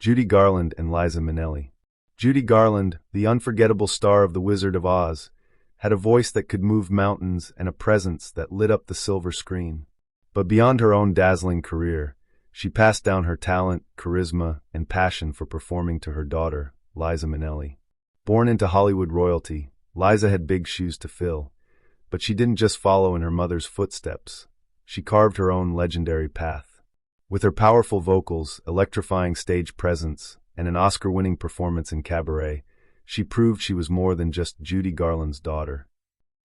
Judy Garland and Liza Minnelli. Judy Garland, the unforgettable star of The Wizard of Oz, had a voice that could move mountains and a presence that lit up the silver screen. But beyond her own dazzling career, she passed down her talent, charisma, and passion for performing to her daughter, Liza Minnelli. Born into Hollywood royalty, Liza had big shoes to fill, but she didn't just follow in her mother's footsteps. She carved her own legendary path. With her powerful vocals, electrifying stage presence, and an Oscar-winning performance in Cabaret, she proved she was more than just Judy Garland's daughter.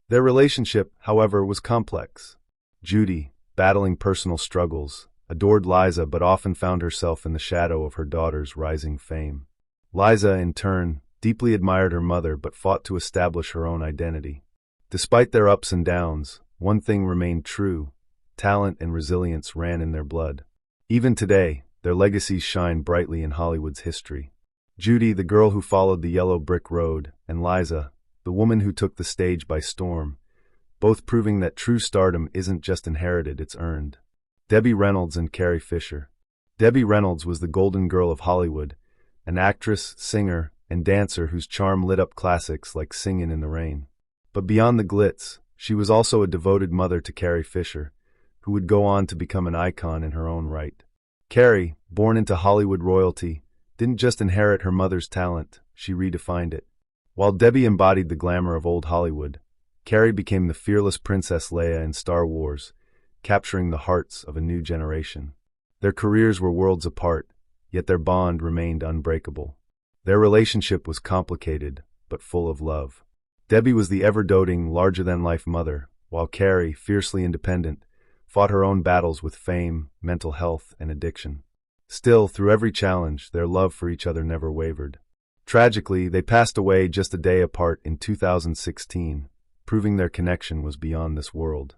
Their relationship, however, was complex. Judy, battling personal struggles, adored Liza but often found herself in the shadow of her daughter's rising fame. Liza, in turn, deeply admired her mother but fought to establish her own identity. Despite their ups and downs, one thing remained true: talent and resilience ran in their blood. Even today, their legacies shine brightly in Hollywood's history. Judy, the girl who followed the yellow brick road, and Liza, the woman who took the stage by storm, both proving that true stardom isn't just inherited, it's earned. Debbie Reynolds and Carrie Fisher. Debbie Reynolds was the golden girl of Hollywood, an actress, singer, and dancer whose charm lit up classics like Singin' in the Rain. But beyond the glitz, she was also a devoted mother to Carrie Fisher, who would go on to become an icon in her own right. Carrie, born into Hollywood royalty, didn't just inherit her mother's talent, she redefined it. While Debbie embodied the glamour of old Hollywood, Carrie became the fearless Princess Leia in Star Wars, capturing the hearts of a new generation. Their careers were worlds apart, yet their bond remained unbreakable. Their relationship was complicated, but full of love. Debbie was the ever-doting, larger-than-life mother, while Carrie, fiercely independent, fought her own battles with fame, mental health, and addiction. Still, through every challenge, their love for each other never wavered. Tragically, they passed away just a day apart in 2016, proving their connection was beyond this world.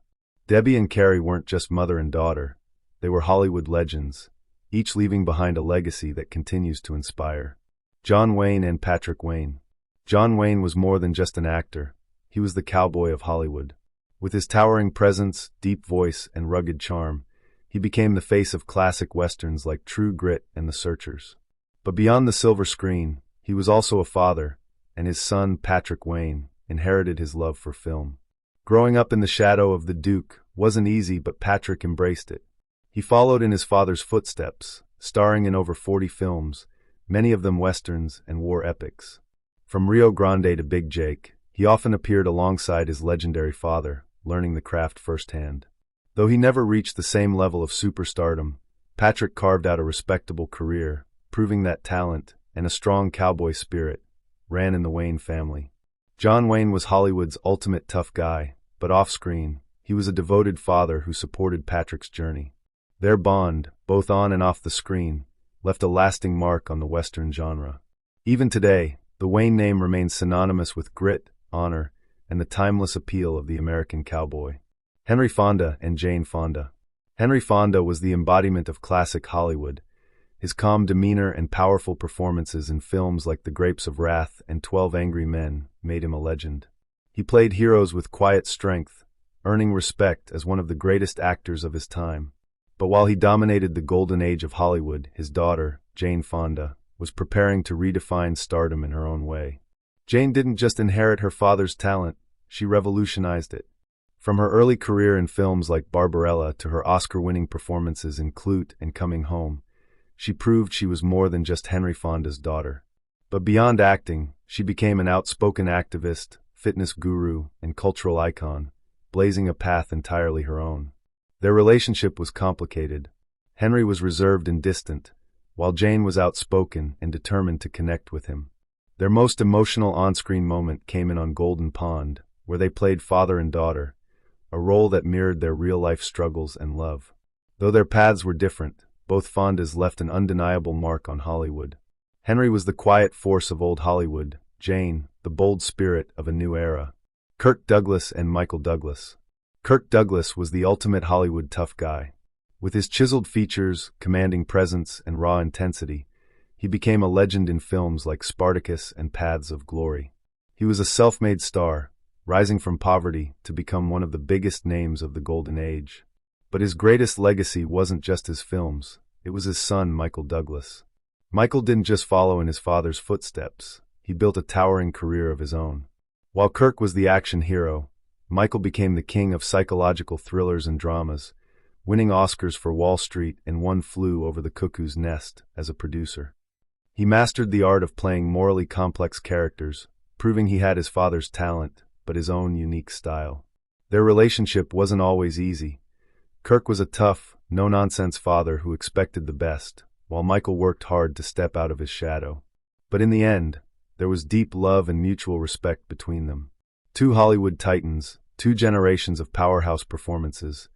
Debbie and Carrie weren't just mother and daughter, they were Hollywood legends, each leaving behind a legacy that continues to inspire. John Wayne and Patrick Wayne. John Wayne was more than just an actor, he was the cowboy of Hollywood. With his towering presence, deep voice, and rugged charm, he became the face of classic westerns like True Grit and The Searchers. But beyond the silver screen, he was also a father, and his son, Patrick Wayne, inherited his love for film. Growing up in the shadow of the Duke wasn't easy, but Patrick embraced it. He followed in his father's footsteps, starring in over 40 films, many of them westerns and war epics. From Rio Grande to Big Jake, he often appeared alongside his legendary father, learning the craft firsthand. Though he never reached the same level of superstardom, Patrick carved out a respectable career, proving that talent, and a strong cowboy spirit, ran in the Wayne family. John Wayne was Hollywood's ultimate tough guy, but off-screen, he was a devoted father who supported Patrick's journey. Their bond, both on and off the screen, left a lasting mark on the Western genre. Even today, the Wayne name remains synonymous with grit, honor, and the timeless appeal of the American cowboy. Henry Fonda and Jane Fonda. Henry Fonda was the embodiment of classic Hollywood. His calm demeanor and powerful performances in films like The Grapes of Wrath and 12 Angry Men made him a legend. He played heroes with quiet strength, earning respect as one of the greatest actors of his time. But while he dominated the golden age of Hollywood, his daughter, Jane Fonda, was preparing to redefine stardom in her own way. Jane didn't just inherit her father's talent, she revolutionized it. From her early career in films like Barbarella to her Oscar-winning performances in Clute and Coming Home, she proved she was more than just Henry Fonda's daughter. But beyond acting, she became an outspoken activist, fitness guru, and cultural icon, blazing a path entirely her own. Their relationship was complicated. Henry was reserved and distant, while Jane was outspoken and determined to connect with him. Their most emotional on-screen moment came in on Golden Pond, where they played father and daughter, a role that mirrored their real-life struggles and love. Though their paths were different, both Fondas left an undeniable mark on Hollywood. Henry was the quiet force of old Hollywood, Jane, the bold spirit of a new era. Kirk Douglas and Michael Douglas. Kirk Douglas was the ultimate Hollywood tough guy. With his chiseled features, commanding presence, and raw intensity, he became a legend in films like Spartacus and Paths of Glory. He was a self-made star, rising from poverty to become one of the biggest names of the Golden Age. But his greatest legacy wasn't just his films, it was his son, Michael Douglas. Michael didn't just follow in his father's footsteps, he built a towering career of his own. While Kirk was the action hero, Michael became the king of psychological thrillers and dramas, winning Oscars for Wall Street and One Flew Over the Cuckoo's Nest as a producer. He mastered the art of playing morally complex characters, proving he had his father's talent, but his own unique style. Their relationship wasn't always easy. Kirk was a tough, no-nonsense father who expected the best, while Michael worked hard to step out of his shadow. But in the end, there was deep love and mutual respect between them. Two Hollywood titans, two generations of powerhouse performances.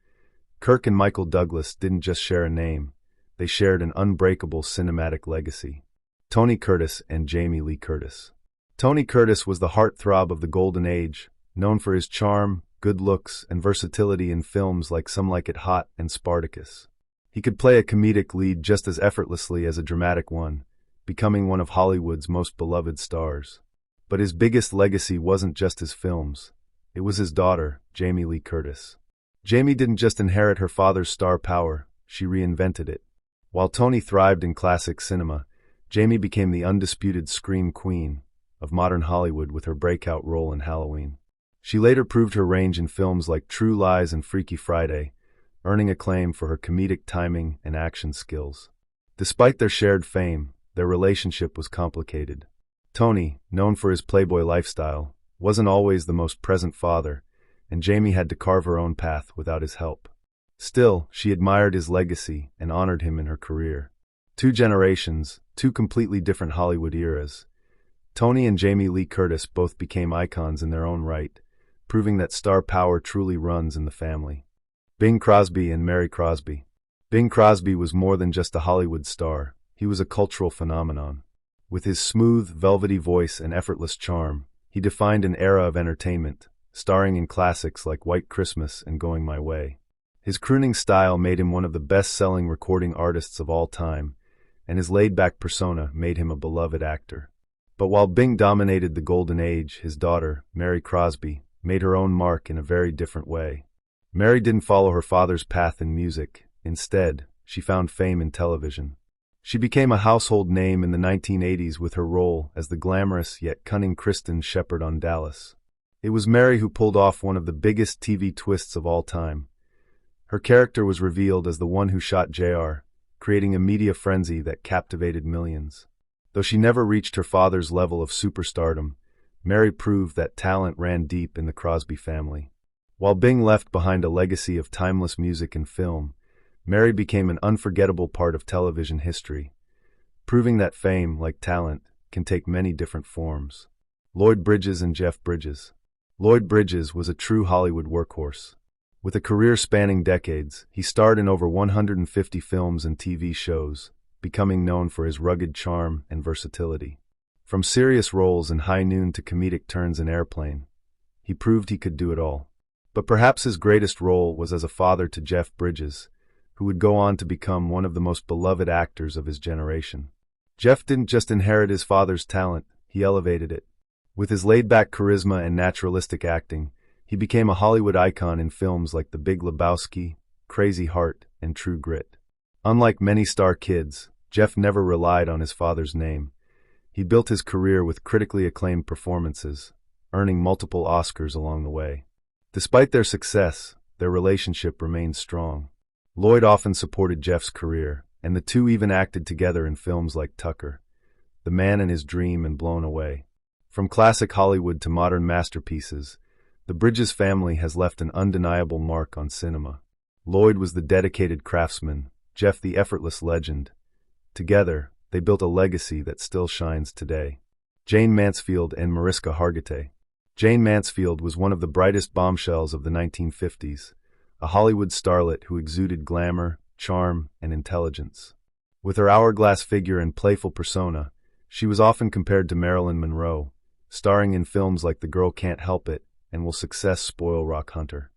Kirk and Michael Douglas didn't just share a name, they shared an unbreakable cinematic legacy. Tony Curtis and Jamie Lee Curtis. Tony Curtis was the heartthrob of the Golden Age, known for his charm, good looks, and versatility in films like Some Like It Hot and Spartacus. He could play a comedic lead just as effortlessly as a dramatic one, becoming one of Hollywood's most beloved stars. But his biggest legacy wasn't just his films. It was his daughter, Jamie Lee Curtis. Jamie didn't just inherit her father's star power, she reinvented it. While Tony thrived in classic cinema, Jamie became the undisputed scream queen of modern Hollywood with her breakout role in Halloween. She later proved her range in films like True Lies and Freaky Friday, earning acclaim for her comedic timing and action skills. Despite their shared fame, their relationship was complicated. Tony, known for his playboy lifestyle, wasn't always the most present father, and Jamie had to carve her own path without his help. Still, she admired his legacy and honored him in her career. Two generations, two completely different Hollywood eras. Tony and Jamie Lee Curtis both became icons in their own right, proving that star power truly runs in the family. Bing Crosby and Mary Crosby. Bing Crosby was more than just a Hollywood star, he was a cultural phenomenon. With his smooth, velvety voice and effortless charm, he defined an era of entertainment, starring in classics like White Christmas and Going My Way. His crooning style made him one of the best-selling recording artists of all time, and his laid-back persona made him a beloved actor. But while Bing dominated the Golden Age, his daughter, Mary Crosby, made her own mark in a very different way. Mary didn't follow her father's path in music. Instead, she found fame in television. She became a household name in the 1980s with her role as the glamorous yet cunning Kristen Shepherd on Dallas. It was Mary who pulled off one of the biggest TV twists of all time. Her character was revealed as the one who shot JR, creating a media frenzy that captivated millions. Though she never reached her father's level of superstardom, Mary proved that talent ran deep in the Crosby family. While Bing left behind a legacy of timeless music and film, Mary became an unforgettable part of television history, proving that fame, like talent, can take many different forms. Lloyd Bridges and Jeff Bridges. Lloyd Bridges was a true Hollywood workhorse. With a career spanning decades, he starred in over 150 films and TV shows, becoming known for his rugged charm and versatility. From serious roles in High Noon to comedic turns in Airplane, he proved he could do it all. But perhaps his greatest role was as a father to Jeff Bridges, who would go on to become one of the most beloved actors of his generation. Jeff didn't just inherit his father's talent, he elevated it. With his laid-back charisma and naturalistic acting, he became a Hollywood icon in films like The Big Lebowski, Crazy Heart, and True Grit. Unlike many star kids, Jeff never relied on his father's name. He built his career with critically acclaimed performances, earning multiple Oscars along the way. Despite their success, their relationship remained strong. Lloyd often supported Jeff's career, and the two even acted together in films like Tucker, The Man and His Dream, and Blown Away. From classic Hollywood to modern masterpieces, the Bridges family has left an undeniable mark on cinema. Lloyd was the dedicated craftsman, Jeff the effortless legend. Together, they built a legacy that still shines today. Jane Mansfield and Mariska Hargitay. Jane Mansfield was one of the brightest bombshells of the 1950s, a Hollywood starlet who exuded glamour, charm, and intelligence. With her hourglass figure and playful persona, she was often compared to Marilyn Monroe, starring in films like The Girl Can't Help It and Will Success Spoil Rock Hunter.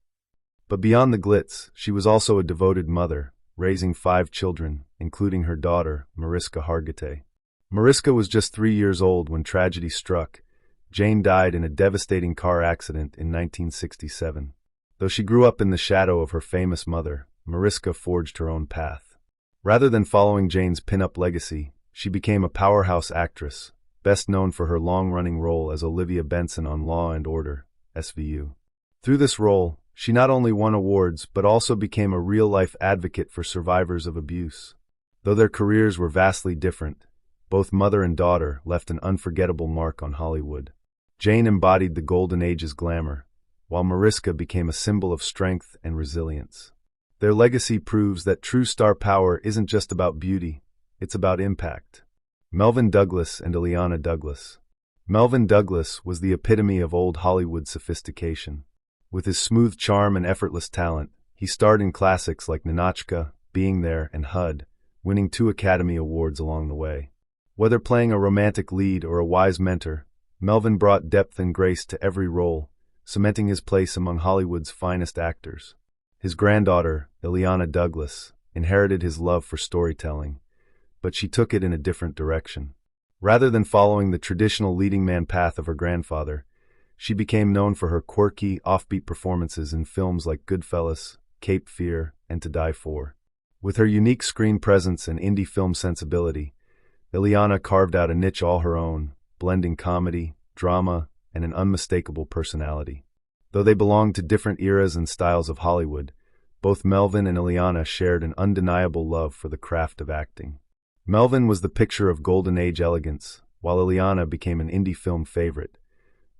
But beyond the glitz, she was also a devoted mother, raising 5 children, including her daughter, Mariska Hargitay. Mariska was just 3 years old when tragedy struck. Jane died in a devastating car accident in 1967. Though she grew up in the shadow of her famous mother, Mariska forged her own path. Rather than following Jane's pin-up legacy, she became a powerhouse actress, best known for her long-running role as Olivia Benson on Law and Order, SVU. Through this role, she not only won awards but also became a real-life advocate for survivors of abuse. Though their careers were vastly different, both mother and daughter left an unforgettable mark on Hollywood. Jane embodied the golden age's glamour, while Mariska became a symbol of strength and resilience. Their legacy proves that true star power isn't just about beauty, it's about impact. Melvyn Douglas and Illeana Douglas. Melvyn Douglas was the epitome of old Hollywood sophistication. With his smooth charm and effortless talent, he starred in classics like Ninotchka, Being There, and HUD, winning 2 Academy Awards along the way. Whether playing a romantic lead or a wise mentor, Melvyn brought depth and grace to every role, cementing his place among Hollywood's finest actors. His granddaughter, Illeana Douglas, inherited his love for storytelling, but she took it in a different direction. Rather than following the traditional leading man path of her grandfather, she became known for her quirky, offbeat performances in films like Goodfellas, Cape Fear, and To Die For. With her unique screen presence and indie film sensibility, Illeana carved out a niche all her own, blending comedy, drama, and an unmistakable personality. Though they belonged to different eras and styles of Hollywood, both Melvyn and Illeana shared an undeniable love for the craft of acting. Melvyn was the picture of golden age elegance, while Illeana became an indie film favorite,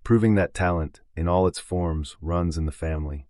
proving that talent, in all its forms, runs in the family.